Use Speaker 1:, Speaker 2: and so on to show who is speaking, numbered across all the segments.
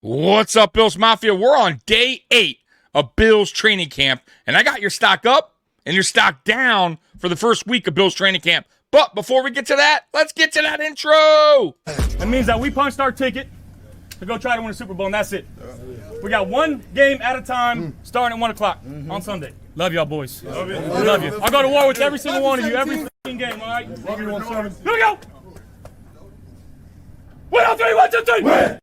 Speaker 1: What's up, Bills Mafia? We're on day 8 of Bills training camp, and I got your stock up and your stock down for the first week of Bills training camp. But before we get to that, let's get to that intro.
Speaker 2: That means that we punched our ticket to go try to win a Super Bowl, and that's it. We got one game at a time, starting at 1 o'clock on Sunday. Love y'all, boys. Love you. Love you. I'll go to war with every single one of you, every game, all right? Love you, 1-7. Here we go. 1, 2, 3, 1, 2, 3. Win.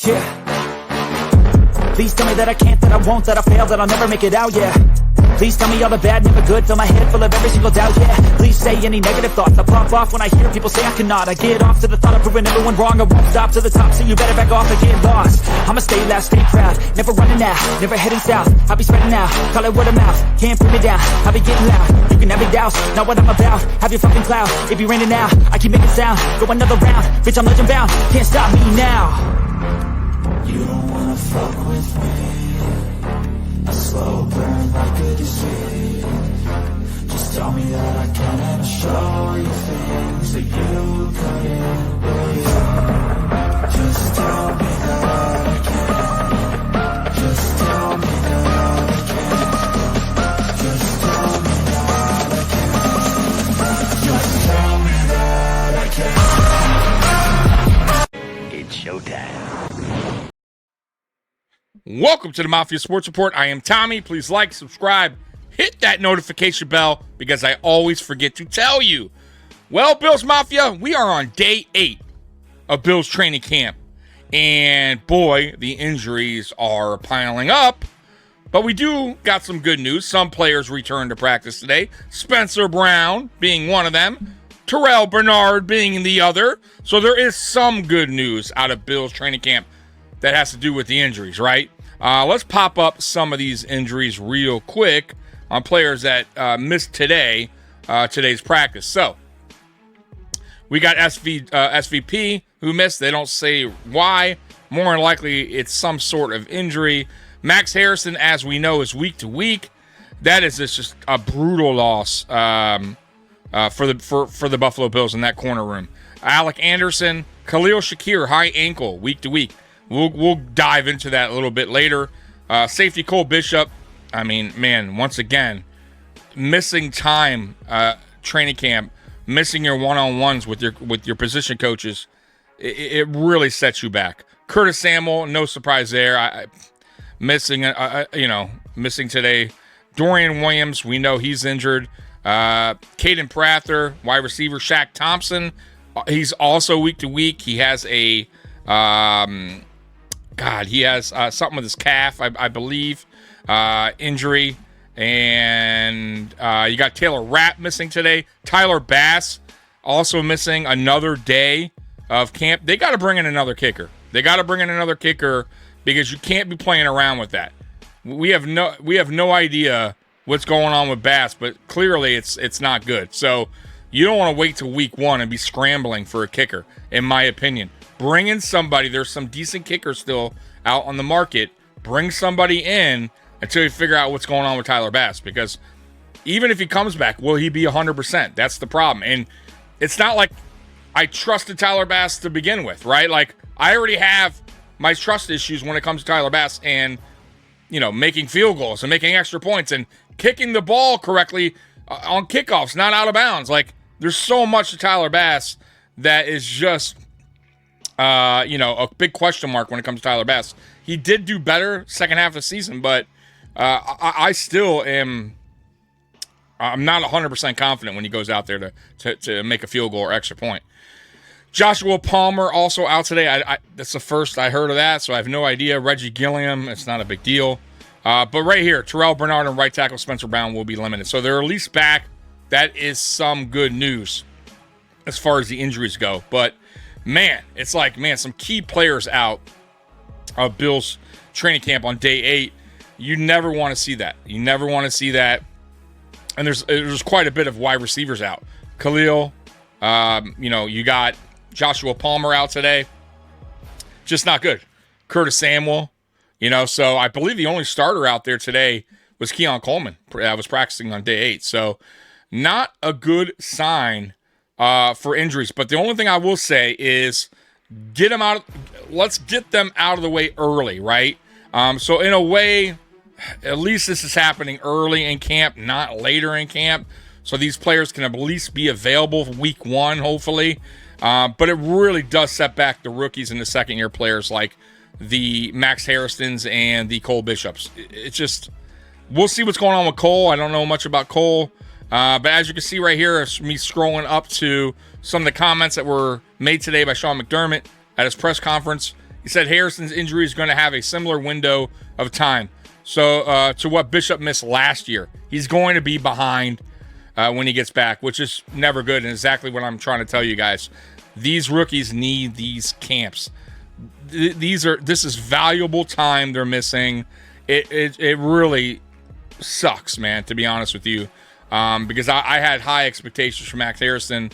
Speaker 3: Yeah. Please tell me that I can't, that I won't, that I fail, that I'll never make it out, yeah. Please tell me all the bad, never good, fill my head full of every single doubt, yeah. Please say any negative thoughts, I pop off when I hear people say I cannot. I get off to the thought of proving everyone wrong, I won't stop to the top, so you better back off and get lost. I'ma stay loud, stay proud, never running out, never heading south. I'll be spreading out, call it word of mouth, can't put me down, I'll be getting loud. You can have your doubts, not what I'm about, have your fucking clout, it be raining now, I keep making sound, go another round, bitch I'm legend bound, can't stop me now. You don't wanna fuck with me, a slow burn like a disease. Just tell me that I can and I'll show you things that you couldn't believe. Just tell me that I can. Just tell me that I can. Just tell me that I can. Just tell me that I can. It's showtime.
Speaker 1: Welcome to the Mafia Sports Report. I am Tommy. Please like, subscribe, hit that notification bell because I always forget to tell you. Well, Bills Mafia, we are on day 8 of Bills training camp. And boy, the injuries are piling up. But we do got some good news. Some players returned to practice today. Spencer Brown being one of them. Terrell Bernard being the other. So there is some good news out of Bills training camp that has to do with the injuries, right? Let's pop up some of these injuries real quick on players that missed today's practice. So we got SVP who missed. They don't say why. More than likely, it's some sort of injury. Max Harrison, as we know, is week to week. That is just a brutal loss for the Buffalo Bills in that corner room. Alec Anderson, Khalil Shakir, high ankle, week to week. We'll dive into that a little bit later. Safety Cole Bishop, I mean, man, once again, missing time training camp, missing your one-on-ones with your position coaches, it really sets you back. Curtis Samuel, no surprise there. Missing today. Dorian Williams, we know he's injured. Caden Prather, wide receiver. Shaq Thompson, he's also week to week. He has a he has something with his calf, I believe, injury. And you got Taylor Rapp missing today. Tyler Bass also missing another day of camp. They got to bring in another kicker. Because you can't be playing around with that. We have no idea what's going on with Bass, but clearly it's not good. So you don't want to wait till week 1 and be scrambling for a kicker, in my opinion. Bring in somebody. There's some decent kickers still out on the market. Bring somebody in until you figure out what's going on with Tyler Bass. Because even if he comes back, will he be 100%? That's the problem. And it's not like I trusted Tyler Bass to begin with, right? Like, I already have my trust issues when it comes to Tyler Bass and, making field goals and making extra points and kicking the ball correctly on kickoffs, not out of bounds. Like, there's so much to Tyler Bass that is just a big question mark when it comes to Tyler Bass. He did do better second half of the season, but I still am. I'm not 100% confident when he goes out there to make a field goal or extra point. Joshua Palmer also out today. That's the first I heard of that, so I have no idea. Reggie Gilliam, it's not a big deal. But right here, Terrell Bernard and right tackle Spencer Brown will be limited. So they're at least back. That is some good news as far as the injuries go. But man, it's like, some key players out of Bills training camp on day 8. You never want to see that. And there's quite a bit of wide receivers out. Khalil, you got Joshua Palmer out today. Just not good. Curtis Samuel, so I believe the only starter out there today was Keon Coleman. I was practicing on day 8. So not a good sign for injuries. But the only thing I will say is get them out. Let's get them out of the way early, right? So in a way, at least this is happening early in camp, not later in camp. So these players can at least be available for week 1, hopefully. But it really does set back the rookies and the second-year players like the Max Harrisons and the Cole Bishops. It's just, we'll see what's going on with Cole. I don't know much about Cole. But as you can see right here, it's me scrolling up to some of the comments that were made today by Sean McDermott at his press conference. He said Harrison's injury is going to have a similar window of time. So to what Bishop missed last year. He's going to be behind when he gets back, which is never good, and exactly what I'm trying to tell you guys. These rookies need these camps. This is valuable time they're missing. It really sucks, man, to be honest with you, because I had high expectations for Max Harrison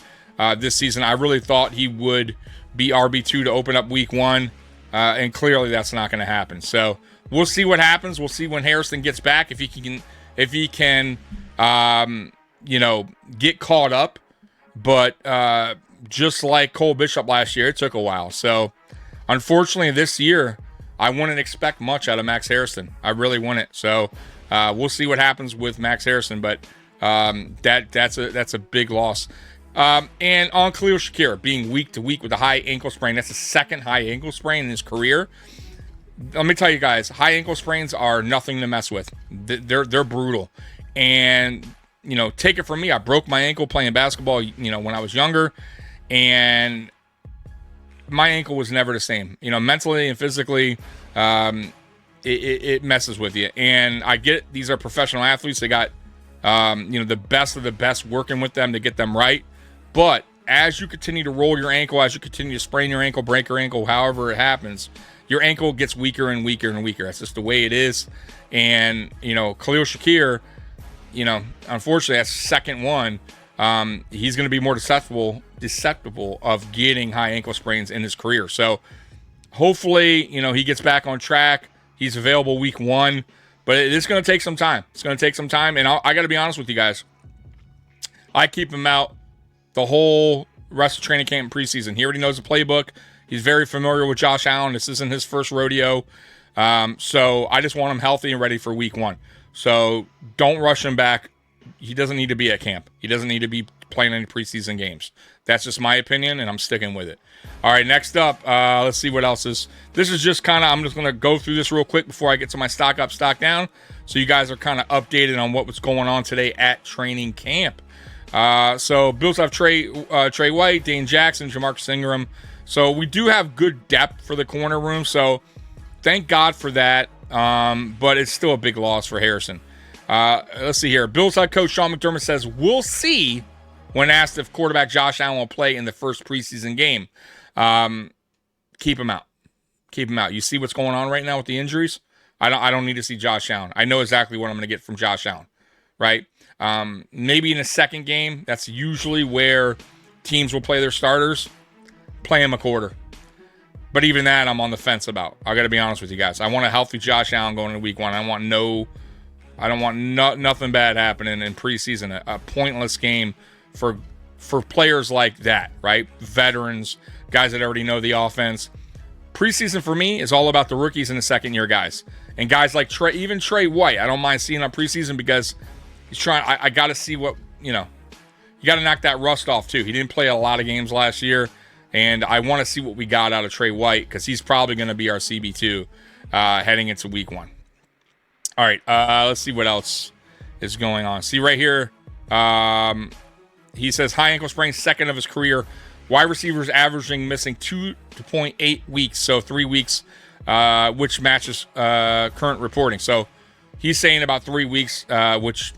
Speaker 1: this season. I really thought he would be RB2 to open up week 1, and clearly that's not going to happen. So we'll see what happens. We'll see when Harrison gets back if he can get caught up. But just like Cole Bishop last year, it took a while. So unfortunately this year, I wouldn't expect much out of Max Harrison. I really wouldn't. So we'll see what happens with Max Harrison. But that's a big loss. And on Khalil Shakir being week to week with a high ankle sprain, that's the second high ankle sprain in his career. Let me tell you guys, high ankle sprains are nothing to mess with. They're brutal. And, take it from me. I broke my ankle playing basketball, when I was younger. And my ankle was never the same. Mentally and physically, it messes with you. And I get it. These are professional athletes. They got, the best of the best working with them to get them right. But as you continue to roll your ankle, as you continue to sprain your ankle, break your ankle, however it happens, your ankle gets weaker and weaker and weaker. That's just the way it is. And, Khalil Shakir, unfortunately, that's the second one. He's going to be more susceptible of getting high ankle sprains in his career. So hopefully, he gets back on track. He's available week 1. But it's going to take some time. It's going to take some time. And I got to be honest with you guys. I keep him out the whole rest of training camp and preseason. He already knows the playbook. He's very familiar with Josh Allen. This isn't his first rodeo. So I just want him healthy and ready for week 1. So don't rush him back. He doesn't need to be at camp. He doesn't need to be playing any preseason games. That's just my opinion, and I'm sticking with it. All right, next up, let's see what else is. This is just I'm just going to go through this real quick before I get to my stock up, stock down, so you guys are kind of updated on what was going on today at training camp. So Bills have Trey White, Dane Jackson, Jamarcus Ingram. So we do have good depth for the corner room, so thank God for that. But it's still a big loss for Harrison. Let's see here. Bills head coach Sean McDermott says, we'll see when asked if quarterback Josh Allen will play in the first preseason game. Keep him out. Keep him out. You see what's going on right now with the injuries? I don't need to see Josh Allen. I know exactly what I'm going to get from Josh Allen, right? Maybe in the second game, that's usually where teams will play their starters. Play him a quarter. But even that, I'm on the fence about. I got to be honest with you guys. I want a healthy Josh Allen going into week 1. I don't want nothing bad happening in preseason. A pointless game for players like that, right? Veterans, guys that already know the offense. Preseason for me is all about the rookies and the second-year guys. And guys like Trey White, I don't mind seeing on preseason because he's trying. I got to see what, you got to knock that rust off too. He didn't play a lot of games last year. And I want to see what we got out of Trey White because he's probably going to be our CB2 heading into week 1. All right, let's see what else is going on. See right here, he says high ankle sprain, second of his career. Wide receivers averaging missing 2.8 weeks, so 3 weeks, which matches current reporting. So he's saying about 3 weeks, which,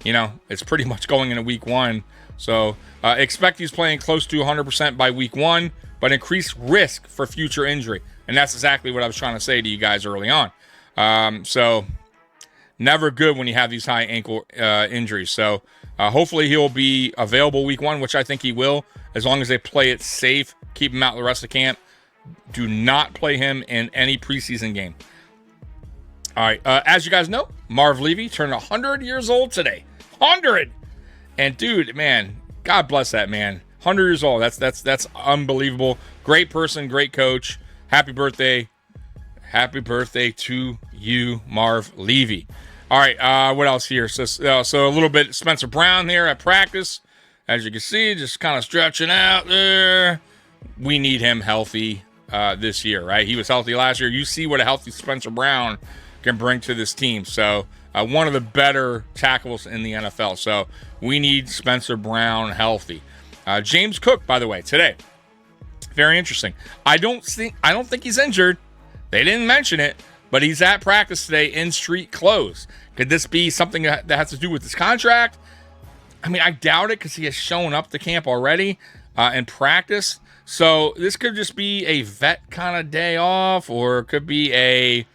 Speaker 1: it's pretty much going into week 1. So expect he's playing close to 100% by week 1, but increased risk for future injury. And that's exactly what I was trying to say to you guys early on. So never good when you have these high ankle injuries. So hopefully he'll be available week 1, which I think he will, as long as they play it safe, keep him out the rest of camp. Do not play him in any preseason game. All right, as you guys know, Marv Levy turned 100 years old today. 100! And dude, man, God bless that man. 100 years old. That's unbelievable. Great person, great coach. Happy birthday. Happy birthday to you, Marv Levy. All right, what else here? So a little bit Spencer Brown here at practice. As you can see, just kind of stretching out there. We need him healthy this year, right? He was healthy last year. You see what a healthy Spencer Brown can bring to this team. So one of the better tackles in the NFL. So we need Spencer Brown healthy. James Cook, by the way, today, very interesting. I don't think he's injured. They didn't mention it, but he's at practice today in street clothes. Could this be something that has to do with his contract? I mean, I doubt it because he has shown up to camp already in practice. So this could just be a vet kind of day off, or it could be a,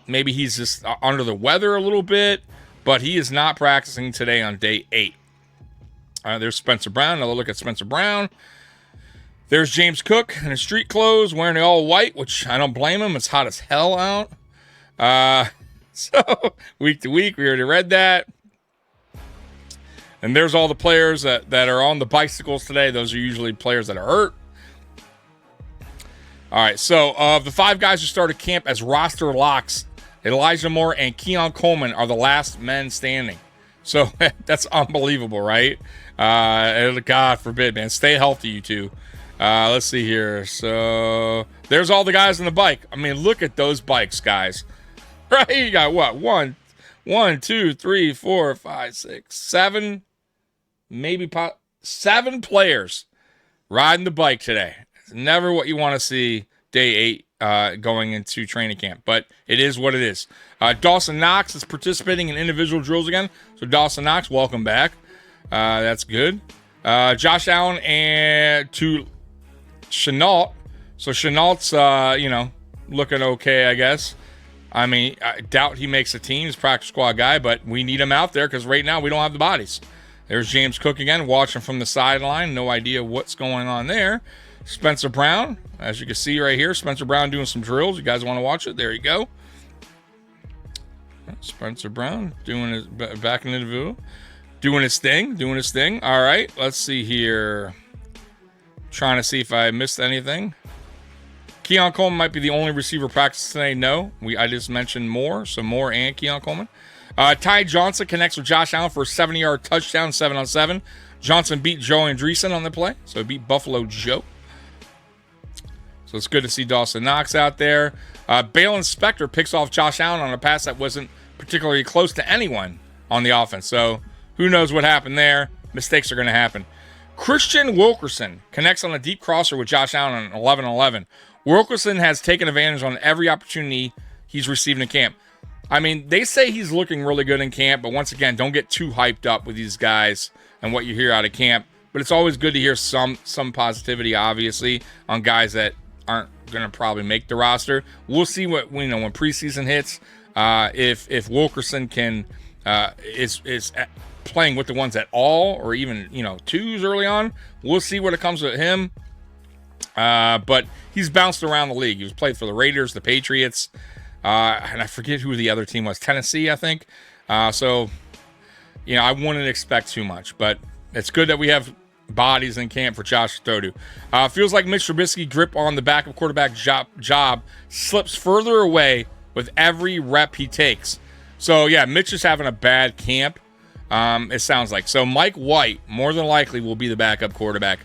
Speaker 1: maybe he's just under the weather a little bit, but he is not practicing today on day 8. There's Spencer Brown. Another look at Spencer Brown. There's James Cook in his street clothes, wearing all white, which I don't blame him. It's hot as hell out. So week to week, we already read that. And there's all the players that are on the bicycles today. Those are usually players that are hurt. All right, so of the 5 guys who started camp as roster locks, Elijah Moore and Keon Coleman are the last men standing. So that's unbelievable, right? God forbid, man. Stay healthy, you two. Let's see here. So there's all the guys on the bike. I mean, look at those bikes, guys. Right? You got what? 1, 2, 3, 4, 5, 6, 7, maybe 7 players riding the bike today. It's never what you want to see day 8 going into training camp, but it is what it is. Dawson Knox is participating in individual drills again. So Dawson Knox, welcome back. That's good. Josh Allen and to Chenault. So Chenault's, looking okay, I guess. I mean, I doubt he makes a team. He's a practice squad guy, but we need him out there because right now we don't have the bodies. There's James Cook again, watching from the sideline. No idea what's going on there. Spencer Brown, as you can see right here, Spencer Brown doing some drills. You guys want to watch it? There you go. Spencer Brown doing his back in the individual, doing his thing. All right, let's see here. Trying to see if I missed anything. Keon Coleman might be the only receiver practice today. No, I just mentioned Moore, so Moore and Keon Coleman. Ty Johnson connects with Josh Allen for a 70-yard touchdown, 7-on-7. Johnson beat Joe Andreessen on the play, so he beat Buffalo Joe. So it's good to see Dawson Knox out there. Balin Spector picks off Josh Allen on a pass that wasn't particularly close to anyone on the offense. So who knows what happened there? Mistakes are going to happen. Christian Wilkerson connects on a deep crosser with Josh Allen on 11-11. Wilkerson has taken advantage on every opportunity he's received in camp. I mean, they say he's looking really good in camp, but once again, don't get too hyped up with these guys and what you hear out of camp. But it's always good to hear some positivity, obviously, on guys that aren't going to probably make the roster. We'll see what when preseason hits. If Wilkerson can is playing with the ones at all, or even 2s early on, we'll see what it comes with him. But he's bounced around the league. He was played for the Raiders, the Patriots, and I forget who the other team was. Tennessee, I think. So I wouldn't expect too much, but it's good that we have bodies in camp for Josh Stodu. Feels like Mitch Trubisky's grip on the backup quarterback job slips further away with every rep he takes. So yeah, Mitch is having a bad camp. It sounds like. So Mike White more than likely will be the backup quarterback.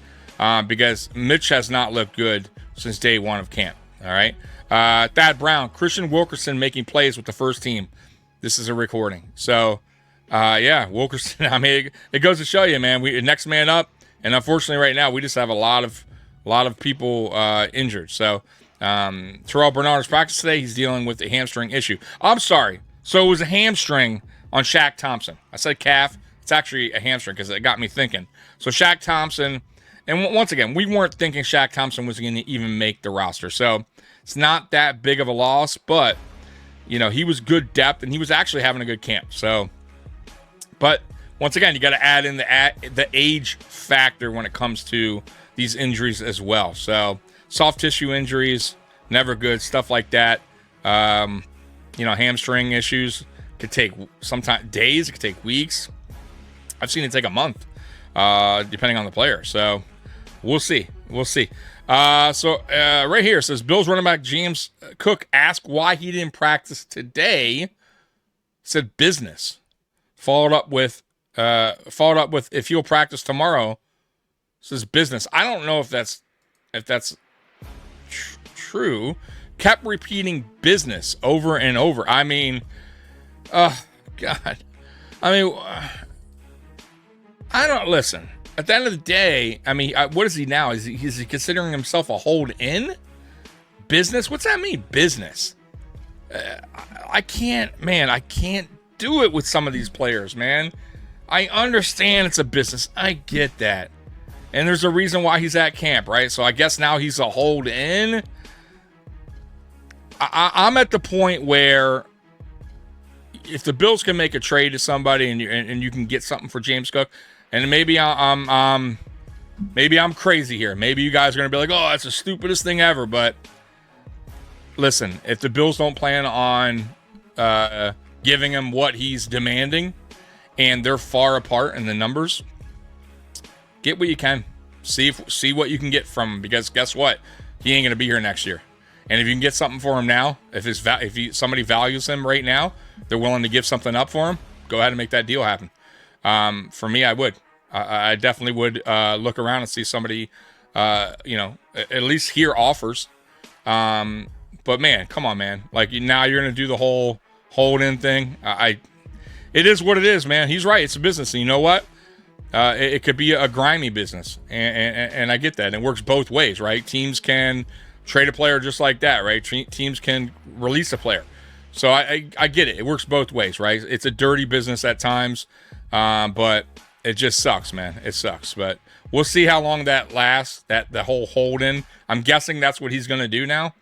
Speaker 1: Because Mitch has not looked good since day 1 of camp. All right. Thad Brown, Christian Wilkerson making plays with the first team. This is a recording. So, Wilkerson. I mean, it goes to show you, man. We next man up, and unfortunately, right now we just have a lot of people injured. So, Terrell Bernard's practice today. He's dealing with a hamstring issue. I'm sorry. So it was a hamstring on Shaq Thompson. I said calf. It's actually a hamstring because it got me thinking. So Shaq Thompson. And once again, we weren't thinking Shaq Thompson was going to even make the roster. So it's not that big of a loss, but, he was good depth, and he was actually having a good camp. So, but once again, you got to add in the age factor when it comes to these injuries as well. So soft tissue injuries, never good, stuff like that. Hamstring issues could take sometimes days, it could take weeks. I've seen it take a month. depending on the player. So we'll see. We'll see. Right here it says Bills running back James Cook asked why he didn't practice today. Said business. Followed up with if he'll practice tomorrow. Says business. I don't know if that's true. Kept repeating business over and over. I mean, God. I mean, I don't listen. At the end of the day, I mean, what is he now? Is he considering himself a hold-in? Business? What's that mean? Business. I can't do it with some of these players, man. I understand it's a business. I get that. And there's a reason why he's at camp, right? So I guess now he's a hold-in. I'm at the point where if the Bills can make a trade to somebody and you can get something for James Cook, and maybe I'm crazy here. Maybe you guys are going to be like, oh, that's the stupidest thing ever. But listen, if the Bills don't plan on giving him what he's demanding and they're far apart in the numbers, get what you can. See what you can get from him, because guess what? He ain't going to be here next year. And if you can get something for him now, if somebody values him right now, they're willing to give something up for him, go ahead and make that deal happen. For me, I would. I definitely would look around and see somebody, at least hear offers. But man, come on, man. Like now you're going to do the whole hold-in thing. It is what it is, man. He's right. It's a business. And you know what? It could be a grimy business. And I get that. And it works both ways, right? Teams can trade a player just like that, right? Teams can release a player. So I get it. It works both ways, right? It's a dirty business at times, but it just sucks, man. It sucks. But we'll see how long that lasts, the whole hold-in. I'm guessing that's what he's going to do now.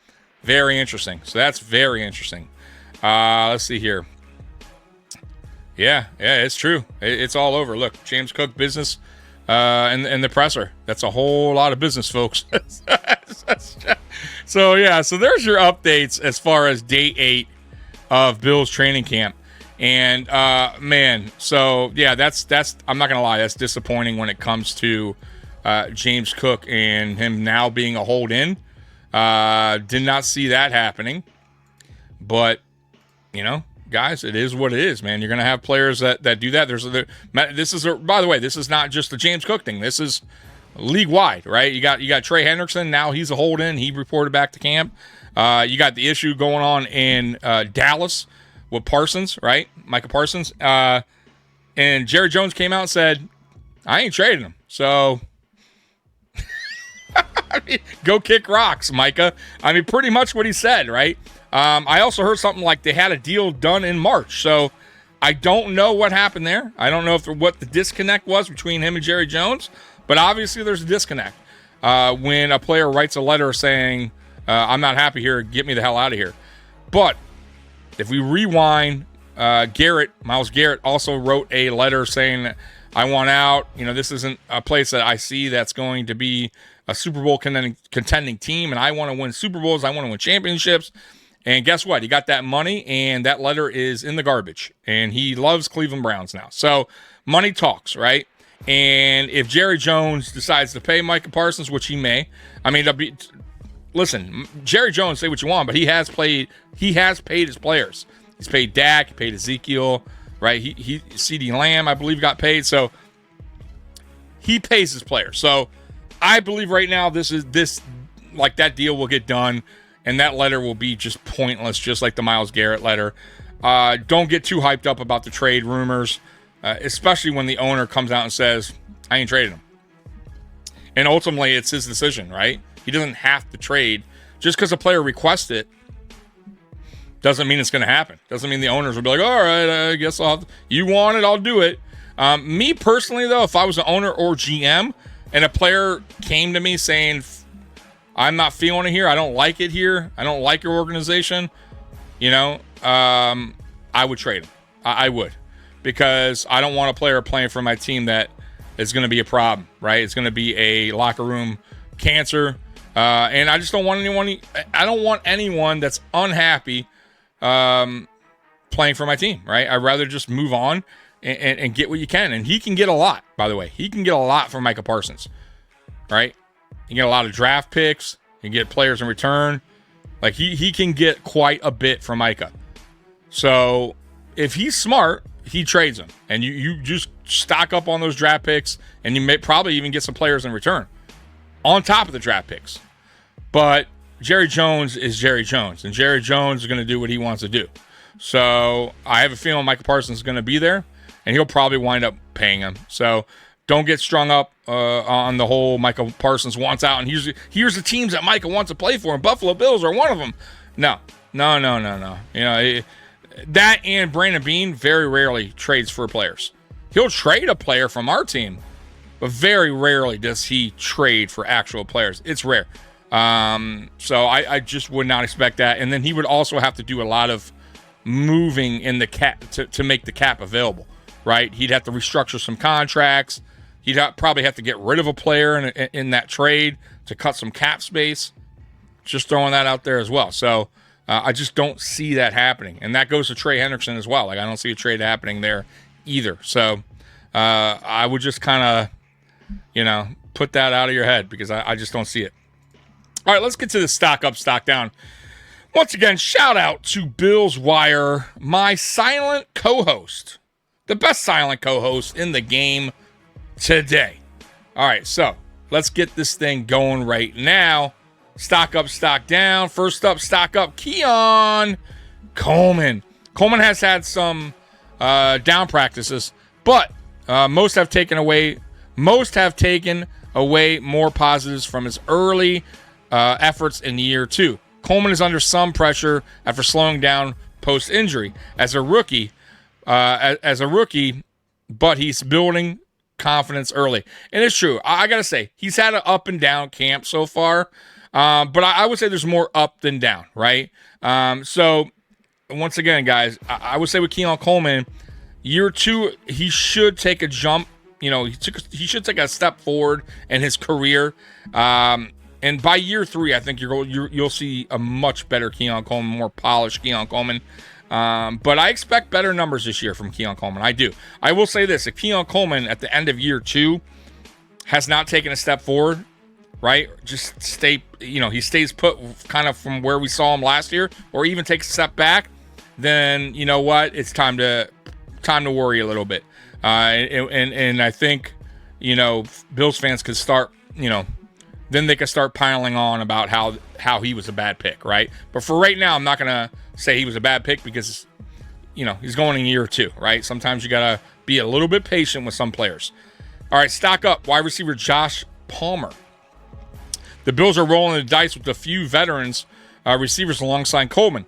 Speaker 1: Very interesting. So that's very interesting. Let's see here. Yeah, it's true. It's all over. Look, James Cook business and the presser. That's a whole lot of business, folks. So there's your updates as far as day 8 of Bills training camp. And man, so yeah, that's I'm not gonna lie, that's disappointing when it comes to James Cook and him now being a hold-in. Did not see that happening. But guys, it is what it is, man. You're gonna have players that do that. By the way, this is not just the James Cook thing. This is league wide, right? You got Trey Hendrickson. Now he's a hold-in. He reported back to camp. You got the issue going on in Dallas with Parsons, right? Micah Parsons. And Jerry Jones came out and said, I ain't trading him. So I mean, go kick rocks, Micah. I mean, pretty much what he said, right? I also heard something like they had a deal done in March. So I don't know what happened there. I don't know what the disconnect was between him and Jerry Jones, but obviously there's a disconnect. When a player writes a letter saying, I'm not happy here, get me the hell out of here. But if we rewind, Miles Garrett also wrote a letter saying, I want out. This isn't a place that I see that's going to be a Super Bowl contending team, and I want to win Super Bowls. I want to win championships. And guess what? He got that money, and that letter is in the garbage. And he loves Cleveland Browns now. So money talks, right? And if Jerry Jones decides to pay Micah Parsons, which he may, I mean, listen, Jerry Jones, say what you want, but he has paid his players. He's paid Dak, he paid Ezekiel, right? He CeeDee Lamb, I believe, got paid. So he pays his players. So I believe right now that deal will get done, and that letter will be just pointless, just like the Myles Garrett letter. Don't get too hyped up about the trade rumors, especially when the owner comes out and says, I ain't trading him. And ultimately, it's his decision, right? He doesn't have to trade. Just because a player requests it doesn't mean it's going to happen. Doesn't mean the owners will be like, all right, I guess you want it, I'll do it. Me personally, though, if I was an owner or GM and a player came to me saying, I'm not feeling it here, I don't like it here, I don't like your organization, I would trade him. I would. Because I don't want a player playing for my team that is going to be a problem, right? It's going to be a locker room cancer. And I just don't want anyone that's unhappy playing for my team, right? I'd rather just move on and get what you can. And he can get a lot, by the way. He can get a lot from Micah Parsons, right? You get a lot of draft picks. You can get players in return. Like, he can get quite a bit from Micah. So if he's smart, he trades him. And you just stock up on those draft picks, and you may probably even get some players in return on top of the draft picks. But Jerry Jones is Jerry Jones, and Jerry Jones is going to do what he wants to do. So I have a feeling Micah Parsons is going to be there, and he'll probably wind up paying him. So don't get strung up on the whole Micah Parsons wants out, and here's the teams that Micah wants to play for, and Buffalo Bills are one of them. No. You know, that and Brandon Beane very rarely trades for players. He'll trade a player from our team, but very rarely does he trade for actual players. It's rare. So I just would not expect that. And then he would also have to do a lot of moving in the cap to make the cap available, right? He'd have to restructure some contracts. He'd probably have to get rid of a player in that trade to cut some cap space. Just throwing that out there as well. So I just don't see that happening. And that goes to Trey Hendrickson as well. Like, I don't see a trade happening there either. So I would just kind of, put that out of your head because I just don't see it. All right, let's get to the stock up, stock down. Once again, shout out to Bills Wire, my silent co-host, the best silent co-host in the game today. All right, so let's get this thing going right now. Stock up, stock down. First up, stock up, Keon Coleman. Coleman has had some down practices, but most have taken away more positives from his early efforts in year 2. Coleman is under some pressure after slowing down post-injury as a rookie, but he's building confidence early. And it's true. I got to say, he's had an up and down camp so far, but I would say there's more up than down, right? So, once again, guys, I would say with Keon Coleman, year 2, he should take a jump. He should take a step forward in his career. And by year 3, I think you'll see a much better Keon Coleman, more polished Keon Coleman. But I expect better numbers this year from Keon Coleman. I do. I will say this: if Keon Coleman at the end of year 2 has not taken a step forward, right? Just he stays put kind of from where we saw him last year, or even takes a step back, then you know what? It's time to worry a little bit. And I think, Bills fans could start, then they could start piling on about how he was a bad pick, right? But for right now, I'm not going to say he was a bad pick because, he's going in year 2, right? Sometimes you got to be a little bit patient with some players. All right, stock up, wide receiver Josh Palmer. The Bills are rolling the dice with a few veterans receivers alongside Coleman.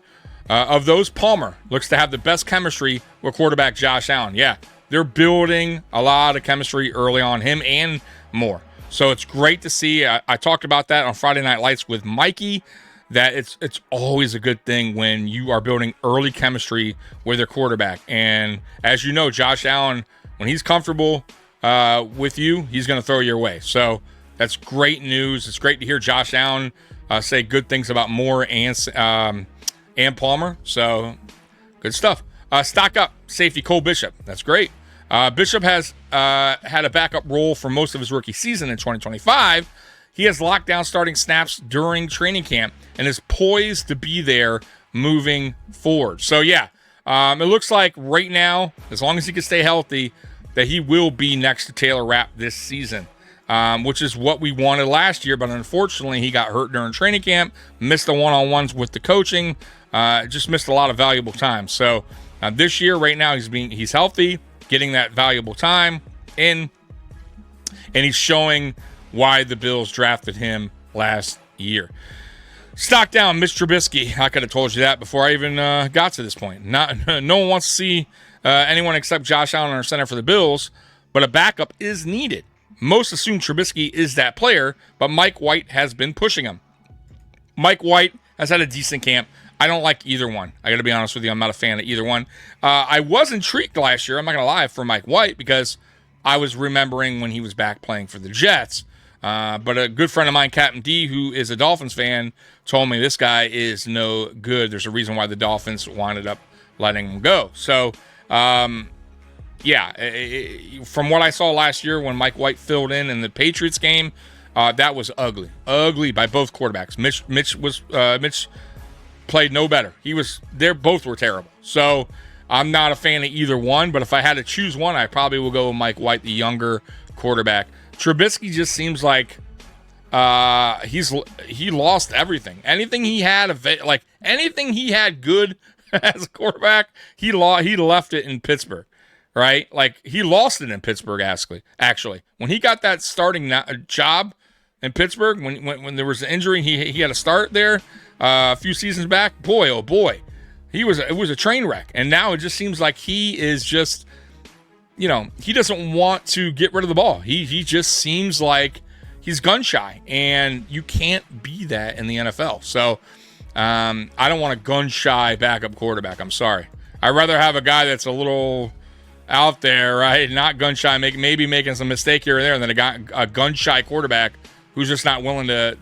Speaker 1: Of those, Palmer looks to have the best chemistry with quarterback Josh Allen. Yeah, they're building a lot of chemistry early on, him and more. So it's great to see. I talked about that on Friday Night Lights with Mikey, that it's always a good thing when you are building early chemistry with your quarterback. And as you know, Josh Allen, when he's comfortable with you, he's going to throw your way. So that's great news. It's great to hear Josh Allen say good things about Moore and Palmer. So good stuff. Stock up, safety Cole Bishop. That's great. Bishop has had a backup role for most of his rookie season in 2025. He has locked down starting snaps during training camp and is poised to be there moving forward. So, yeah, it looks like right now, as long as he can stay healthy, that he will be next to Taylor Rapp this season, which is what we wanted last year. But unfortunately, he got hurt during training camp, missed the one-on-ones with the coaching, just missed a lot of valuable time. So this year, right now, he's healthy, getting that valuable time in, and he's showing why the Bills drafted him last year. Stock down, Mitch Trubisky. I could have told you that before I even got to this point. No one wants to see anyone except Josh Allen under center for the Bills, but a backup is needed. Most assume Trubisky is that player, but Mike White has been pushing him. Mike White has had a decent camp. I don't like either one. I got to be honest with you. I'm not a fan of either one. I was intrigued last year, I'm not going to lie, for Mike White because I was remembering when he was back playing for the Jets. But a good friend of mine, Captain D, who is a Dolphins fan, told me this guy is no good. There's a reason why the Dolphins winded up letting him go. So yeah, from what I saw last year when Mike White filled in the Patriots game, that was ugly by both quarterbacks. Mitch played no better. Both were terrible. So I'm not a fan of either one, but if I had to choose one, I probably will go with Mike White, the younger quarterback. Trubisky just seems like he lost everything. Anything he had good as a quarterback, he left it in Pittsburgh, right? Like he lost it in Pittsburgh. Actually, when he got that starting job in Pittsburgh, when there was an injury, he had to start there a few seasons back. Boy, oh boy, it was a train wreck. And now it just seems like he is just, he doesn't want to get rid of the ball. He just seems like he's gun shy, and you can't be that in the NFL. So I don't want a gun shy backup quarterback. I'm sorry. I'd rather have a guy that's a little out there, right? Not gun shy, maybe making some mistake here or there, than a gun shy quarterback who's just not willing to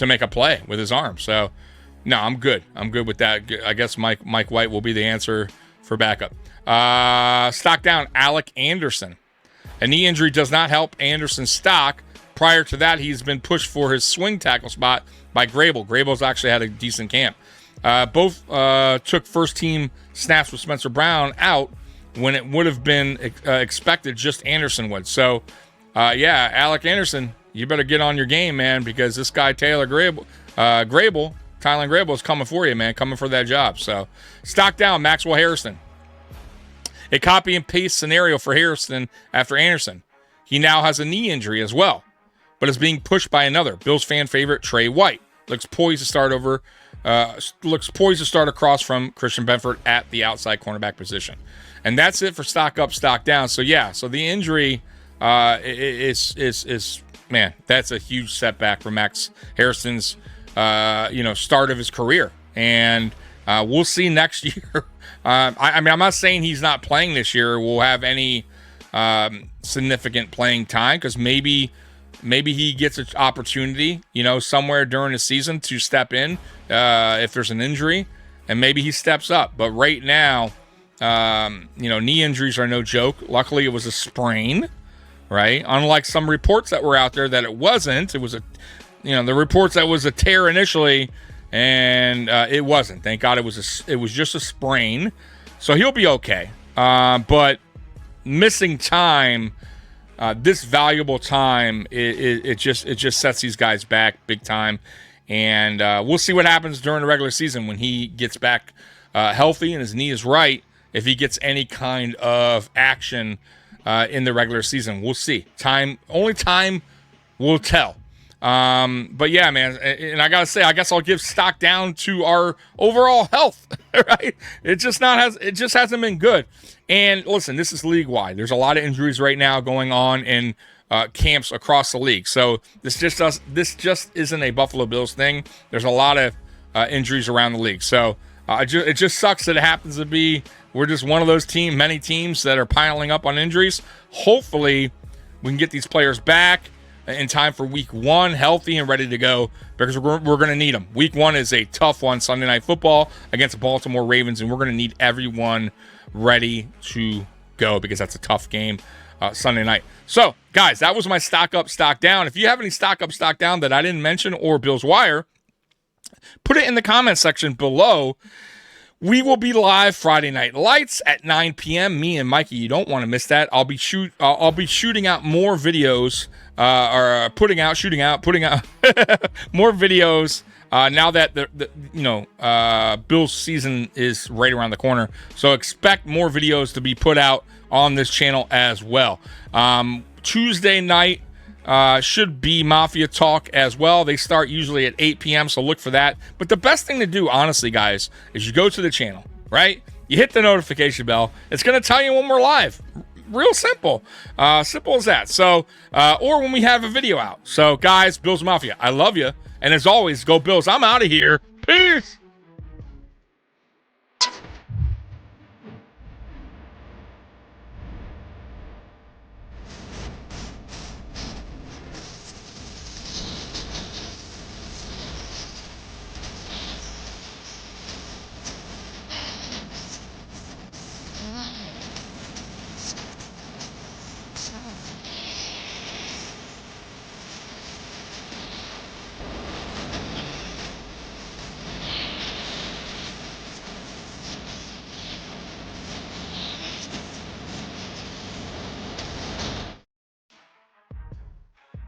Speaker 1: make a play with his arm. So no, I'm good. I'm good with that. I guess Mike White will be the answer for backup. Stock down, Alec Anderson. A knee injury does not help Anderson's stock. Prior to that, he's been pushed for his swing tackle spot by Grable. Grable's actually had a decent camp. Both took first-team snaps with Spencer Brown out when it would have been expected just Anderson would. So, Alec Anderson, you better get on your game, man, because this guy Tyler Grable is coming for you, man, coming for that job. So, stock down, Maxwell Harrison. A copy and paste scenario for Harrison after Anderson. He now has a knee injury as well, but is being pushed by another. Bills fan favorite Trey White looks poised to start across from Christian Benford at the outside cornerback position. And that's it for stock up, stock down. So so the injury is man, that's a huge setback for Max Harrison's start of his career. And we'll see next year. I'm not saying he's not playing this year. We'll have any significant playing time, because maybe he gets an opportunity, somewhere during the season to step in if there's an injury, and maybe he steps up. But right now, knee injuries are no joke. Luckily, it was a sprain, right? Unlike some reports that were out there that it wasn't. It was the reports that was a tear initially. And it wasn't. Thank God it was just a sprain. So he'll be okay. But missing time, this valuable time, it just sets these guys back big time. And we'll see what happens during the regular season when he gets back healthy and his knee is right. If he gets any kind of action in the regular season, we'll see. Only time will tell. But yeah, man, and I gotta say, I guess I'll give stock down to our overall health, right? It just hasn't been good. And listen, this is league wide. There's a lot of injuries right now going on in camps across the league. So this just isn't a Buffalo Bills thing. There's a lot of injuries around the league. So it just sucks that it happens to be, we're just one of those many teams that are piling up on injuries. Hopefully we can get these players back in time for week 1, healthy and ready to go, because we're going to need them. Week 1 is a tough one, Sunday Night Football against the Baltimore Ravens, and we're going to need everyone ready to go, because that's a tough game Sunday night. So, guys, that was my stock up, stock down. If you have any stock up, stock down that I didn't mention, or Bills Wire, put it in the comment section below. We will be live Friday Night Lights at 9 p.m. Me and Mikey, you don't want to miss that. I'll be shooting out more videos, putting out more videos now that the Bills season is right around the corner. So expect more videos to be put out on this channel as well. Tuesday night should be Mafia talk as well. They start usually at 8 p.m., so look for that. But the best thing to do, honestly, guys, is you go to the channel, right? You hit the notification bell. It's going to tell you when we're live. Real simple. Simple as that. So, or when we have a video out. So, guys, Bills Mafia, I love you. And as always, go Bills. I'm out of here. Peace.